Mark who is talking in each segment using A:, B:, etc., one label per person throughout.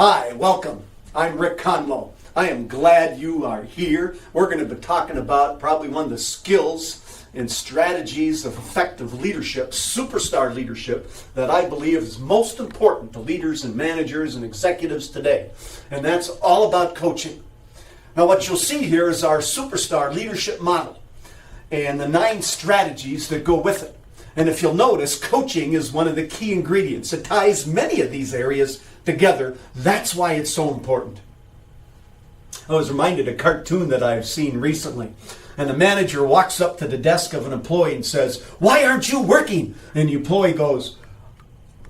A: Hi, welcome. I'm Rick Conlow. I am glad you are here. We're going to be talking about probably one of the skills and strategies of effective leadership, superstar leadership, that I believe is most important to leaders and managers and executives today. And that's all about coaching. Now what you'll see here is our superstar leadership model and the 9 strategies that go with it. And if you'll notice, coaching is one of the key ingredients. It ties many of these areas together. That's why it's so important. I was reminded of a cartoon that I've seen recently. And the manager walks up to the desk of an employee and says, "Why aren't you working?" And the employee goes,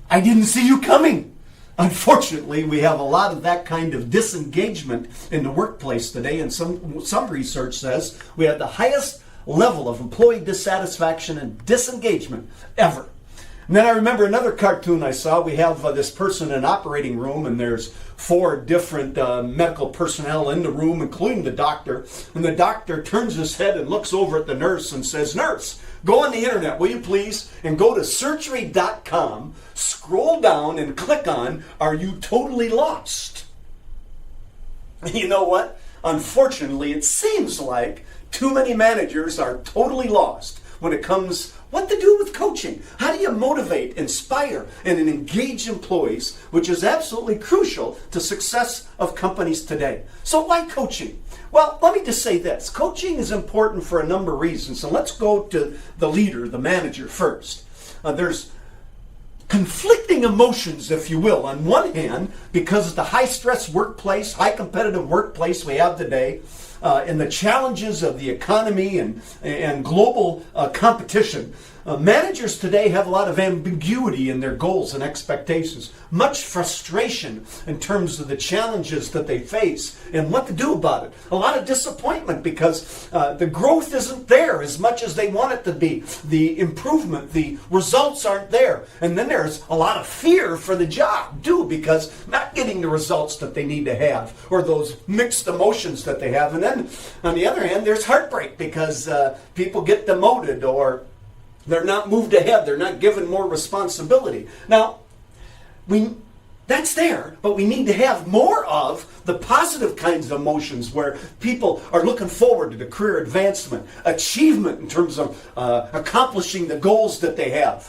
A: "I didn't see you coming." Unfortunately, we have a lot of that kind of disengagement in the workplace today. And some research says we have the highest level of employee dissatisfaction and disengagement ever. And then I remember another cartoon I saw. We have this person in an operating room, and there's 4 different medical personnel in the room, including the doctor. And the doctor turns his head and looks over at the nurse and says, "Nurse, go on the internet, will you please, and go to surgery.com, scroll down and click on, 'Are you totally lost?'" You know what? Unfortunately, it seems like too many managers are totally lost when it comes what to do with coaching. How do you motivate, inspire, and engage employees, which is absolutely crucial to success of companies today. So why coaching? Well, let me just say this. Coaching is important for a number of reasons. So let's go to the leader, the manager first. There's conflicting emotions, if you will. On one hand, because of the high-stress workplace, high-competitive workplace we have today, and the challenges of the economy and global competition, managers today have a lot of ambiguity in their goals and expectations, much frustration in terms of the challenges that they face and what to do about it. A lot of disappointment because the growth isn't there as much as they want it to be. The improvement, the results aren't there. And then there's a lot of fear for the job, too, because not getting the results that they need to have, or those mixed emotions that they have. And then, on the other hand, there's heartbreak because people get demoted or they're not moved ahead. They're not given more responsibility. Now, that's there, but we need to have more of the positive kinds of emotions where people are looking forward to the career advancement, achievement in terms of accomplishing the goals that they have,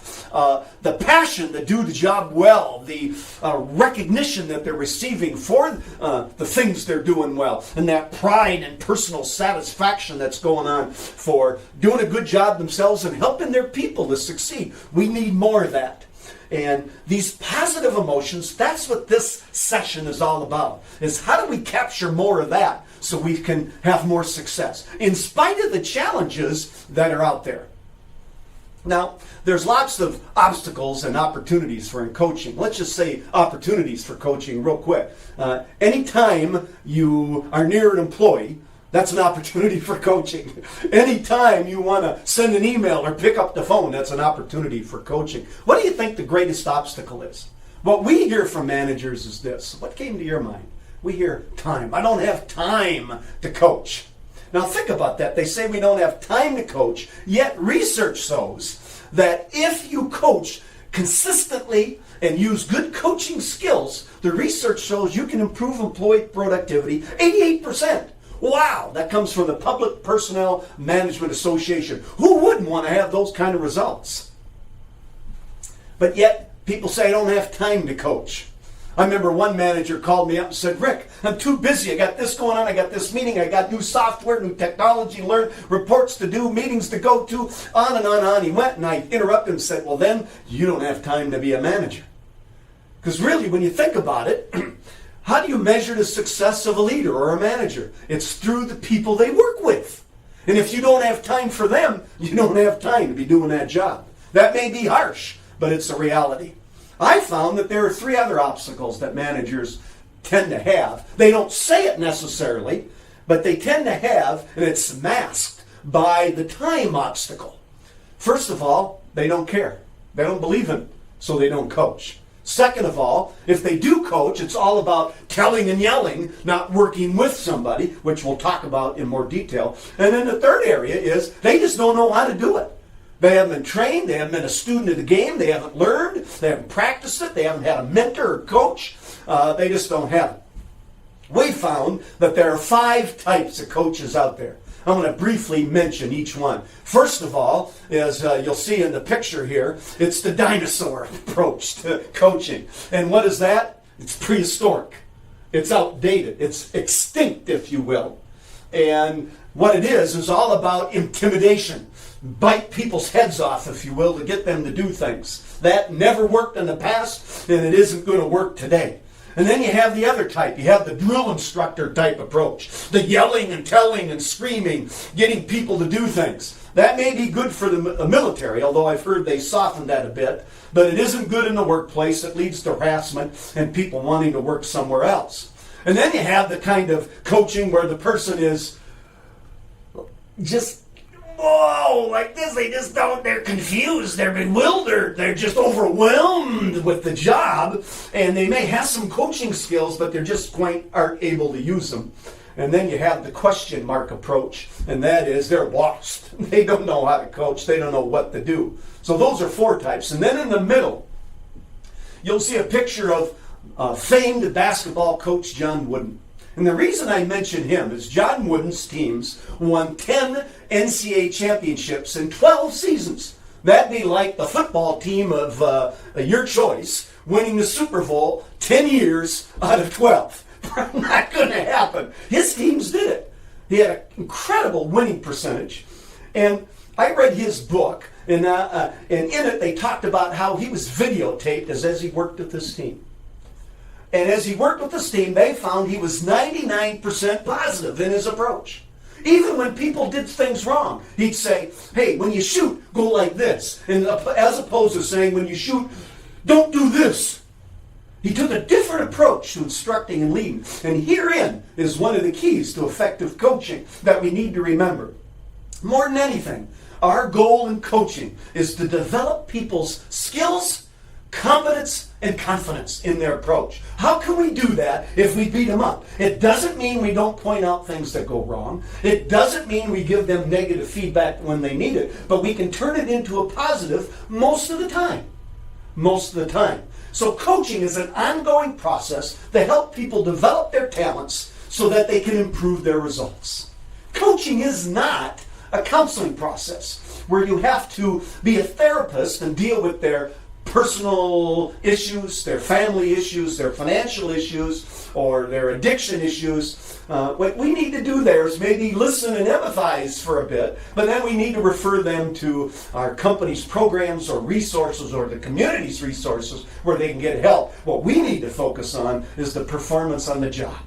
A: the passion to do the job well, the recognition that they're receiving for the things they're doing well, and that pride and personal satisfaction that's going on for doing a good job themselves and helping their people to succeed. We need more of that. And these positive emotions, that's what this session is all about, is how do we capture more of that so we can have more success, in spite of the challenges that are out there. Now, there's lots of obstacles and opportunities for coaching. Let's just say opportunities for coaching real quick. Anytime you are near an employee, that's an opportunity for coaching. Anytime you want to send an email or pick up the phone, that's an opportunity for coaching. What do you think the greatest obstacle is? What we hear from managers is this. What came to your mind? We hear time. I don't have time to coach. Now think about that. They say we don't have time to coach, yet research shows that if you coach consistently and use good coaching skills, the research shows you can improve employee productivity 88%. Wow, that comes from the Public Personnel Management Association. Who wouldn't want to have those kind of results? But yet, people say I don't have time to coach. I remember one manager called me up and said, "Rick, I'm too busy. I got this going on. I got this meeting. I got new software, new technology, learn reports to do, meetings to go to," on and on and on. He went, and I interrupted him and said, "Well, then you don't have time to be a manager." Because really, when you think about it, how do you measure the success of a leader or a manager? It's through the people they work with. And if you don't have time for them, you don't have time to be doing that job. That may be harsh, but it's a reality. I found that there are 3 other obstacles that managers tend to have. They don't say it necessarily, but they tend to have, and it's masked by the time obstacle. First of all, they don't care. They don't believe in it, so they don't coach. Second of all, if they do coach, it's all about telling and yelling, not working with somebody, which we'll talk about in more detail. And then the third area is they just don't know how to do it. They haven't been trained. They haven't been a student of the game. They haven't learned. They haven't practiced it. They haven't had a mentor or coach. They just don't have it. We found that there are 5 types of coaches out there. I'm going to briefly mention each one. First of all, as you'll see in the picture here, it's the dinosaur approach to coaching. And what is that? It's prehistoric. It's outdated. It's extinct, if you will. And what it is all about intimidation. Bite people's heads off, if you will, to get them to do things. That never worked in the past, and it isn't going to work today. And then you have the other type. You have the drill instructor type approach. The yelling and telling and screaming, getting people to do things. That may be good for the military, although I've heard they softened that a bit. But it isn't good in the workplace. It leads to harassment and people wanting to work somewhere else. And then you have the kind of coaching where the person is just, whoa, like this. They just don't, they're confused, they're bewildered, they're just overwhelmed with the job. And they may have some coaching skills, but they're just aren't able to use them. And then you have the question mark approach, and that is they're lost. They don't know how to coach. They don't know what to do. So those are 4 types. And then in the middle, you'll see a picture of famed basketball coach John Wooden. And the reason I mention him is John Wooden's teams won 10 NCAA championships in 12 seasons. That'd be like the football team of your choice winning the Super Bowl 10 years out of 12. Not going to happen. His teams did it. He had an incredible winning percentage. And I read his book, and in it they talked about how he was videotaped as he worked with this team. And as he worked with this team, they found he was 99% positive in his approach. Even when people did things wrong, he'd say, hey, when you shoot, go like this. And as opposed to saying, when you shoot, don't do this. He took a different approach to instructing and leading. And herein is one of the keys to effective coaching that we need to remember. More than anything, our goal in coaching is to develop people's skills, competence, and confidence in their approach. How can we do that if we beat them up? It doesn't mean we don't point out things that go wrong. It doesn't mean we give them negative feedback when they need it. But we can turn it into a positive most of the time. Most of the time. So coaching is an ongoing process to help people develop their talents so that they can improve their results. Coaching is not a counseling process where you have to be a therapist and deal with their personal issues, their family issues, their financial issues, or their addiction issues. What we need to do there is maybe listen and empathize for a bit, but then we need to refer them to our company's programs or resources or the community's resources where they can get help. What we need to focus on is the performance on the job.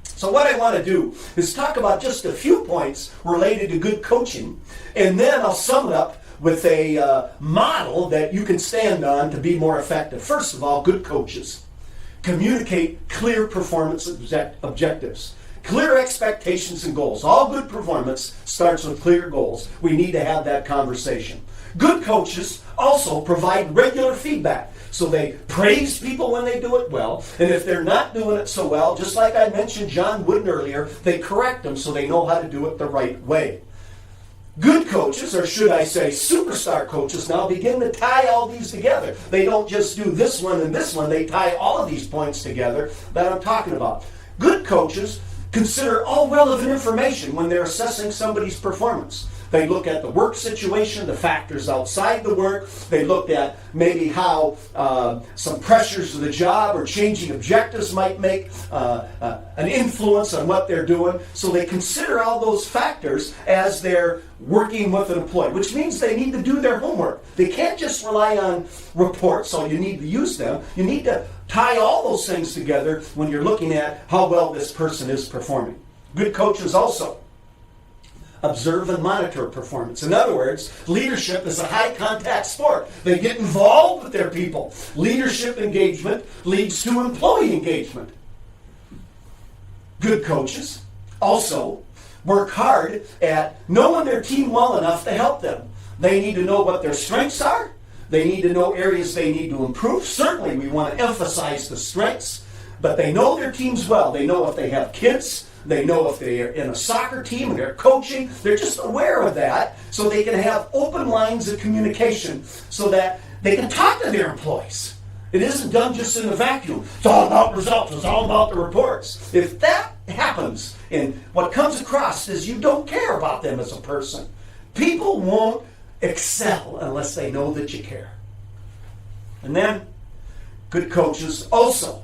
A: So what I want to do is talk about just a few points related to good coaching, and then I'll sum it up with a model that you can stand on to be more effective. First of all, good coaches communicate clear performance objectives, clear expectations and goals. All good performance starts with clear goals. We need to have that conversation. Good coaches also provide regular feedback. So they praise people when they do it well, and if they're not doing it so well, just like I mentioned John Wooden earlier, they correct them so they know how to do it the right way. Good coaches, or should I say superstar coaches now, begin to tie all these together. They don't just do this one and this one, they tie all of these points together that I'm talking about. Good coaches consider all relevant information when they're assessing somebody's performance. They look at the work situation, the factors outside the work. They look at maybe how some pressures of the job or changing objectives might make an influence on what they're doing. So they consider all those factors as they're working with an employee, which means they need to do their homework. They can't just rely on reports, so you need to use them. You need to tie all those things together when you're looking at how well this person is performing. Good coaches also observe and monitor performance. In other words, leadership is a high-contact sport. They get involved with their people. Leadership engagement leads to employee engagement. Good coaches also work hard at knowing their team well enough to help them. They need to know what their strengths are. They need to know areas they need to improve. Certainly, we want to emphasize the strengths, but they know their teams well. They know if they have kids They know if they're in a soccer team and they're coaching. They're just aware of that so they can have open lines of communication so that they can talk to their employees. It isn't done just in a vacuum. It's all about results. It's all about the reports. If that happens and what comes across is you don't care about them as a person, people won't excel unless they know that you care. And then, good coaches also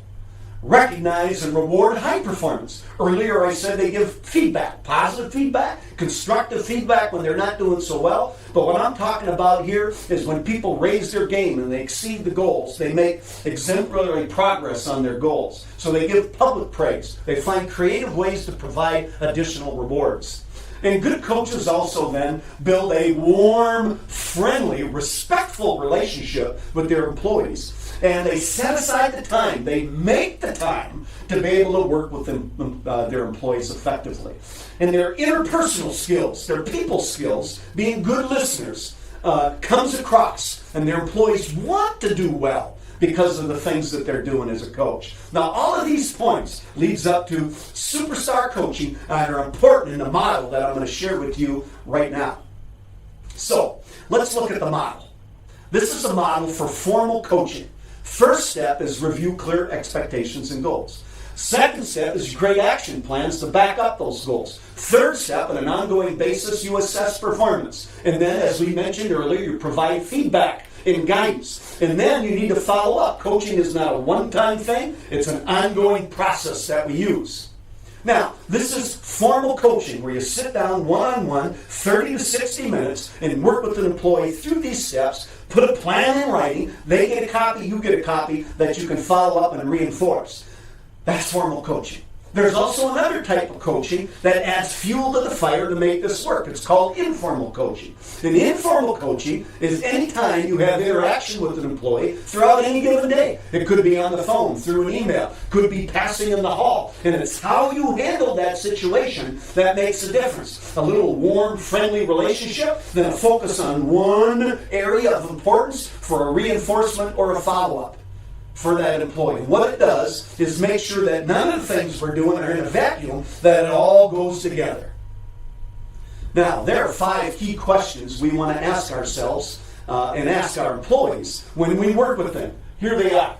A: recognize and reward high performance. Earlier I said they give feedback, positive feedback, constructive feedback when they're not doing so well. But what I'm talking about here is when people raise their game and they exceed the goals. They make exemplary progress on their goals. So they give public praise. They find creative ways to provide additional rewards. And good coaches also then build a warm, friendly, respectful relationship with their employees. And they set aside the time, they make the time to be able to work with their employees effectively. And their interpersonal skills, their people skills, being good listeners, comes across. And their employees want to do well because of the things that they're doing as a coach. Now, all of these points leads up to superstar coaching and are important in the model that I'm going to share with you right now. So, let's look at the model. This is a model for formal coaching. First step is review clear expectations and goals. Second step is create action plans to back up those goals. Third step, on an ongoing basis, you assess performance. And then, as we mentioned earlier, you provide feedback and guidance. And then you need to follow up. Coaching is not a one-time thing. It's an ongoing process that we use. Now, this is formal coaching where you sit down one-on-one, 30 to 60 minutes, and work with an employee through these steps, put a plan in writing, they get a copy, you get a copy that you can follow up and reinforce. That's formal coaching. There's also another type of coaching that adds fuel to the fire to make this work. It's called informal coaching. And informal coaching is any time you have interaction with an employee throughout any given day. It could be on the phone, through an email, could be passing in the hall. And it's how you handle that situation that makes a difference. A little warm, friendly relationship, then a focus on one area of importance for a reinforcement or a follow-up for that employee. What it does is make sure that none of the things we're doing are in a vacuum, that it all goes together. Now, there are 5 key questions we want to ask ourselves and ask our employees when we work with them. Here they are.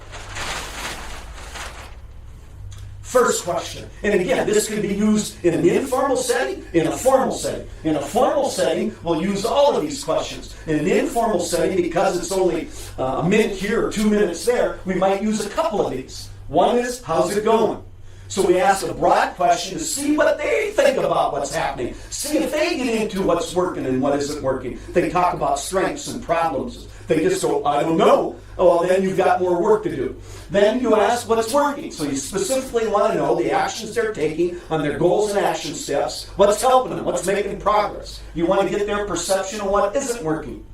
A: First question, and again, this can be used in an informal setting, in a formal setting. In a formal setting, we'll use all of these questions. In an informal setting, because it's only a minute here or 2 minutes there, we might use a couple of these. One is, how's it going? So we ask a broad question to see what they think about what's happening. See if they get into what's working and what isn't working. They talk about strengths and problems. They just go, I don't know. Oh, well, then you've got more work to do. Then you ask what's working. So you specifically want to know the actions they're taking on their goals and action steps. What's helping them? What's making progress? You want to get their perception of what isn't working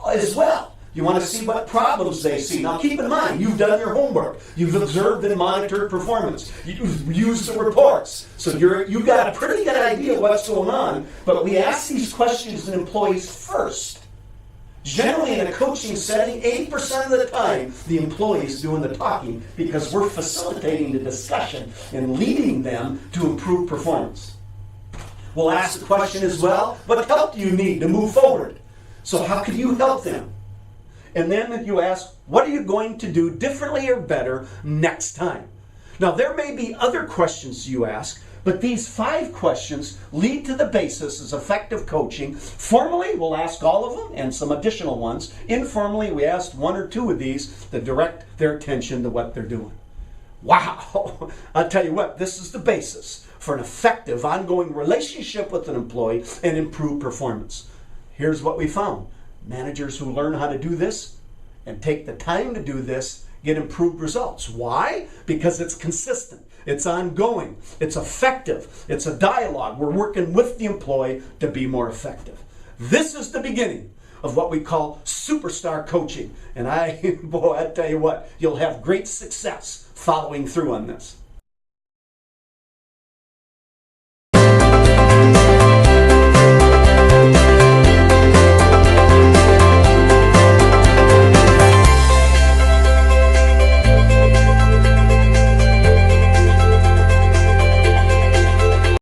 A: as well. You want to see what problems they see. Now keep in mind, you've done your homework. You've observed and monitored performance. You've used the reports. So you've got a pretty good idea of what's going on. But we ask these questions to employees first. Generally, in a coaching setting, 80% of the time, the employee is doing the talking because we're facilitating the discussion and leading them to improve performance. We'll ask the question as well, what help do you need to move forward? So how can you help them? And then you ask, what are you going to do differently or better next time? Now, there may be other questions you ask, but these 5 questions lead to the basis of effective coaching. Formally, we'll ask all of them and some additional ones. Informally, we ask 1 or 2 of these to direct their attention to what they're doing. Wow! I'll tell you what, this is the basis for an effective ongoing relationship with an employee and improved performance. Here's what we found. Managers who learn how to do this and take the time to do this get improved results. Why? Because it's consistent. It's ongoing. It's effective. It's a dialogue. We're working with the employee to be more effective. This is the beginning of what we call superstar coaching. And I tell you what, you'll have great success following through on this.